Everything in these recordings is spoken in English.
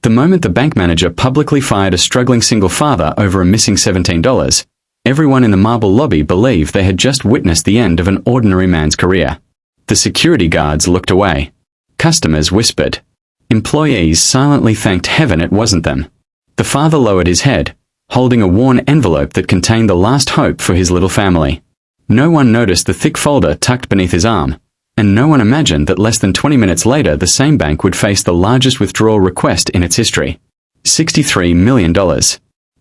The moment the bank manager publicly fired a struggling single father over a missing $17, everyone in the marble lobby believed they had just witnessed the end of an ordinary man's career. The security guards looked away. Customers whispered. Employees silently thanked heaven it wasn't them. The father lowered his head, holding a worn envelope that contained the last hope for his little family. No one noticed the thick folder tucked beneath his arm, and no one imagined that less than 20 minutes later the same bank would face the largest withdrawal request in its history. $63 million.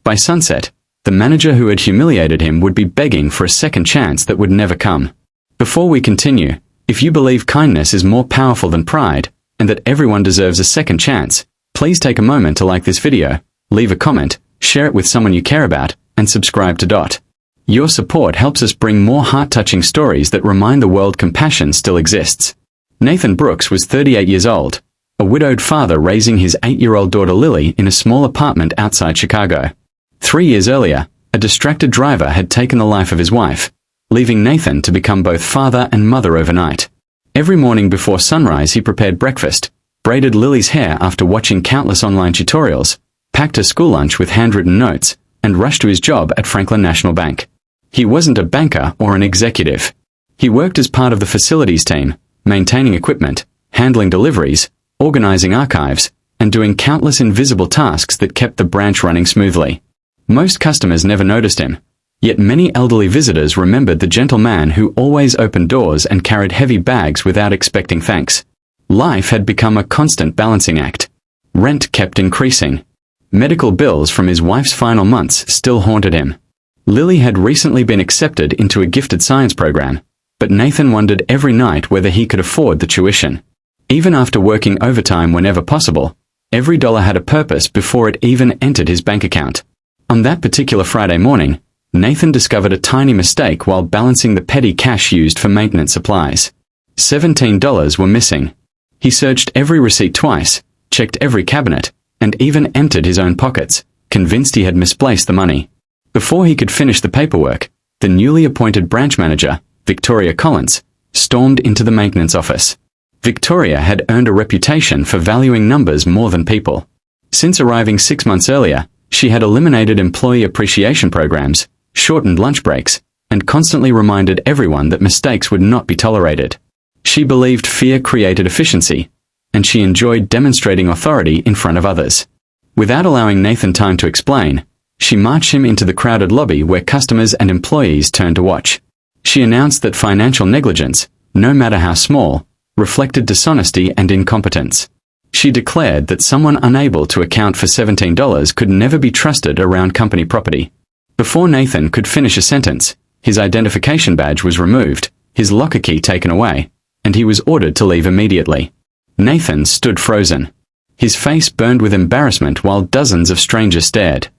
By sunset, the manager who had humiliated him would be begging for a second chance that would never come. Before we continue, if you believe kindness is more powerful than pride, and that everyone deserves a second chance, please take a moment to like this video, leave a comment, share it with someone you care about, and subscribe to Dot. Your support helps us bring more heart-touching stories that remind the world compassion still exists. Nathan Brooks was 38 years old, a widowed father raising his 8-year-old daughter Lily in a small apartment outside Chicago. 3 years earlier, a distracted driver had taken the life of his wife, leaving Nathan to become both father and mother overnight. Every morning before sunrise he prepared breakfast, braided Lily's hair after watching countless online tutorials, packed her school lunch with handwritten notes, and rushed to his job at Franklin National Bank. He wasn't a banker or an executive. He worked as part of the facilities team, maintaining equipment, handling deliveries, organizing archives, and doing countless invisible tasks that kept the branch running smoothly. Most customers never noticed him, yet many elderly visitors remembered the gentle man who always opened doors and carried heavy bags without expecting thanks. Life had become a constant balancing act. Rent kept increasing. Medical bills from his wife's final months still haunted him. Lily had recently been accepted into a gifted science program, but Nathan wondered every night whether he could afford the tuition. Even after working overtime whenever possible, every dollar had a purpose before it even entered his bank account. On that particular Friday morning, Nathan discovered a tiny mistake while balancing the petty cash used for maintenance supplies. $17 were missing. He searched every receipt twice, checked every cabinet, and even emptied his own pockets, convinced he had misplaced the money. Before he could finish the paperwork, the newly appointed branch manager, Victoria Collins, stormed into the maintenance office. Victoria had earned a reputation for valuing numbers more than people. Since arriving 6 months earlier, she had eliminated employee appreciation programs, shortened lunch breaks, and constantly reminded everyone that mistakes would not be tolerated. She believed fear created efficiency, and she enjoyed demonstrating authority in front of others. Without allowing Nathan time to explain, she marched him into the crowded lobby where customers and employees turned to watch. She announced that financial negligence, no matter how small, reflected dishonesty and incompetence. She declared that someone unable to account for $17 could never be trusted around company property. Before Nathan could finish a sentence, his identification badge was removed, his locker key taken away, and he was ordered to leave immediately. Nathan stood frozen. His face burned with embarrassment while dozens of strangers stared.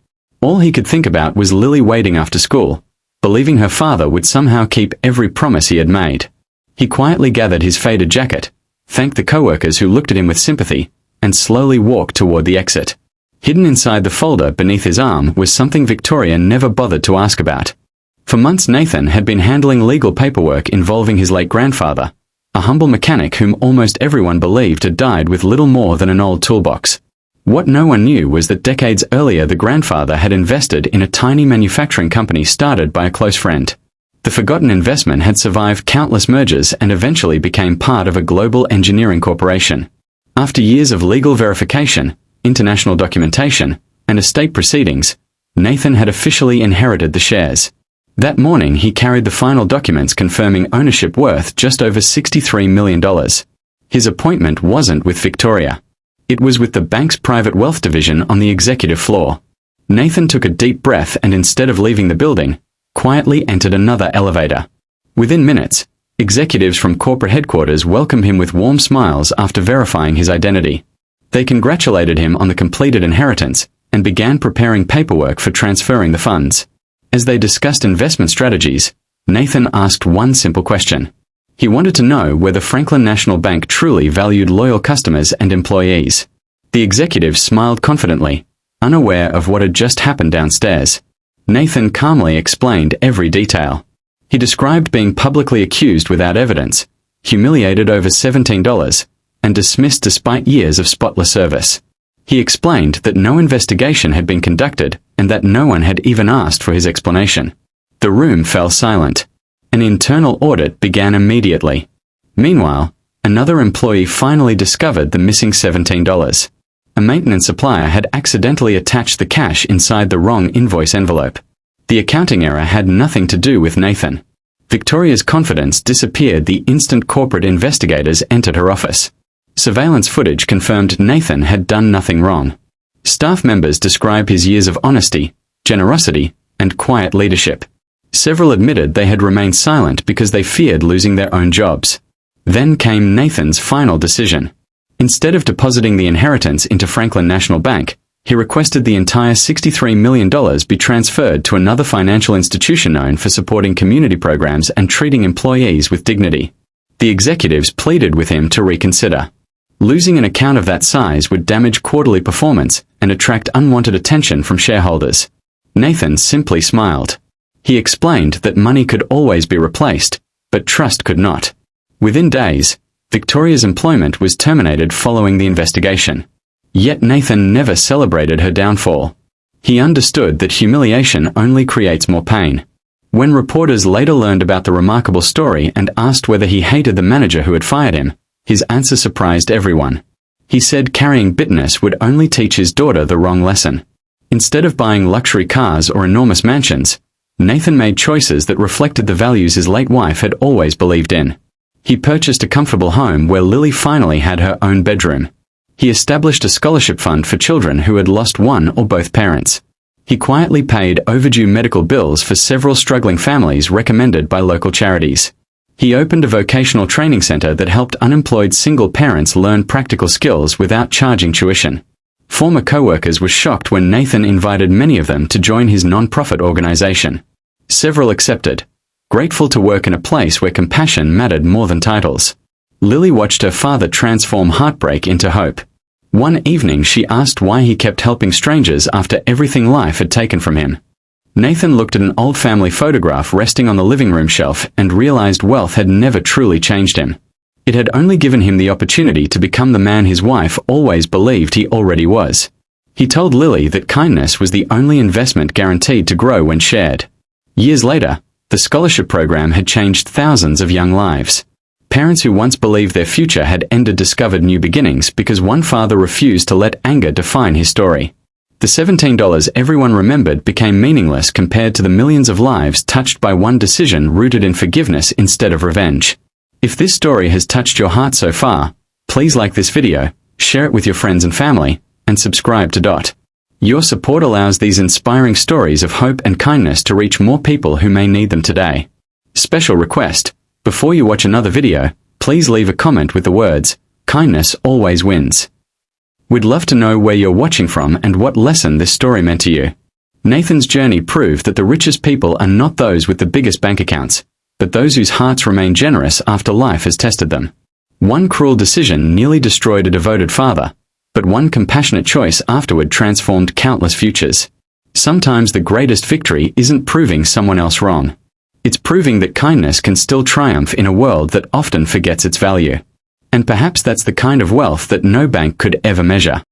All he could think about was Lily waiting after school, believing her father would somehow keep every promise he had made. He quietly gathered his faded jacket, thanked the coworkers who looked at him with sympathy, and slowly walked toward the exit. Hidden inside the folder beneath his arm was something Victoria never bothered to ask about. For months Nathan had been handling legal paperwork involving his late grandfather, a humble mechanic whom almost everyone believed had died with little more than an old toolbox. What no one knew was that decades earlier the grandfather had invested in a tiny manufacturing company started by a close friend. The forgotten investment had survived countless mergers and eventually became part of a global engineering corporation. After years of legal verification, international documentation, and estate proceedings, Nathan had officially inherited the shares. That morning he carried the final documents confirming ownership worth just over $63 million. His appointment wasn't with Victoria. It was with the bank's private wealth division on the executive floor. Nathan took a deep breath and instead of leaving the building, quietly entered another elevator. Within minutes, executives from corporate headquarters welcomed him with warm smiles after verifying his identity. They congratulated him on the completed inheritance and began preparing paperwork for transferring the funds. As they discussed investment strategies, Nathan asked one simple question. He wanted to know whether Franklin National Bank truly valued loyal customers and employees. The executive smiled confidently, unaware of what had just happened downstairs. Nathan calmly explained every detail. He described being publicly accused without evidence, humiliated over $17, and dismissed despite years of spotless service. He explained that no investigation had been conducted and that no one had even asked for his explanation. The room fell silent. An internal audit began immediately. Meanwhile, another employee finally discovered the missing $17. A maintenance supplier had accidentally attached the cash inside the wrong invoice envelope. The accounting error had nothing to do with Nathan. Victoria's confidence disappeared the instant corporate investigators entered her office. Surveillance footage confirmed Nathan had done nothing wrong. Staff members describe his years of honesty, generosity, and quiet leadership. Several admitted they had remained silent because they feared losing their own jobs. Then came Nathan's final decision. Instead of depositing the inheritance into Franklin National Bank, he requested the entire $63 million be transferred to another financial institution known for supporting community programs and treating employees with dignity. The executives pleaded with him to reconsider. Losing an account of that size would damage quarterly performance and attract unwanted attention from shareholders. Nathan simply smiled. He explained that money could always be replaced, but trust could not. Within days, Victoria's employment was terminated following the investigation. Yet Nathan never celebrated her downfall. He understood that humiliation only creates more pain. When reporters later learned about the remarkable story and asked whether he hated the manager who had fired him, his answer surprised everyone. He said carrying bitterness would only teach his daughter the wrong lesson. Instead of buying luxury cars or enormous mansions, Nathan made choices that reflected the values his late wife had always believed in. He purchased a comfortable home where Lily finally had her own bedroom. He established a scholarship fund for children who had lost one or both parents. He quietly paid overdue medical bills for several struggling families recommended by local charities. He opened a vocational training center that helped unemployed single parents learn practical skills without charging tuition. Former co-workers were shocked when Nathan invited many of them to join his non-profit organization. Several accepted, grateful to work in a place where compassion mattered more than titles. Lily watched her father transform heartbreak into hope. One evening she asked why he kept helping strangers after everything life had taken from him. Nathan looked at an old family photograph resting on the living room shelf and realized wealth had never truly changed him. It had only given him the opportunity to become the man his wife always believed he already was. He told Lily that kindness was the only investment guaranteed to grow when shared. Years later, the scholarship program had changed thousands of young lives. Parents who once believed their future had ended discovered new beginnings because one father refused to let anger define his story. The $17 everyone remembered became meaningless compared to the millions of lives touched by one decision rooted in forgiveness instead of revenge. If this story has touched your heart so far, please like this video, share it with your friends and family, and subscribe to Dot. Your support allows these inspiring stories of hope and kindness to reach more people who may need them today. Special request: before you watch another video, please leave a comment with the words, "Kindness always wins." We'd love to know where you're watching from and what lesson this story meant to you. Nathan's journey proved that the richest people are not those with the biggest bank accounts, but those whose hearts remain generous after life has tested them. One cruel decision nearly destroyed a devoted father, but one compassionate choice afterward transformed countless futures. Sometimes the greatest victory isn't proving someone else wrong. It's proving that kindness can still triumph in a world that often forgets its value. And perhaps that's the kind of wealth that no bank could ever measure.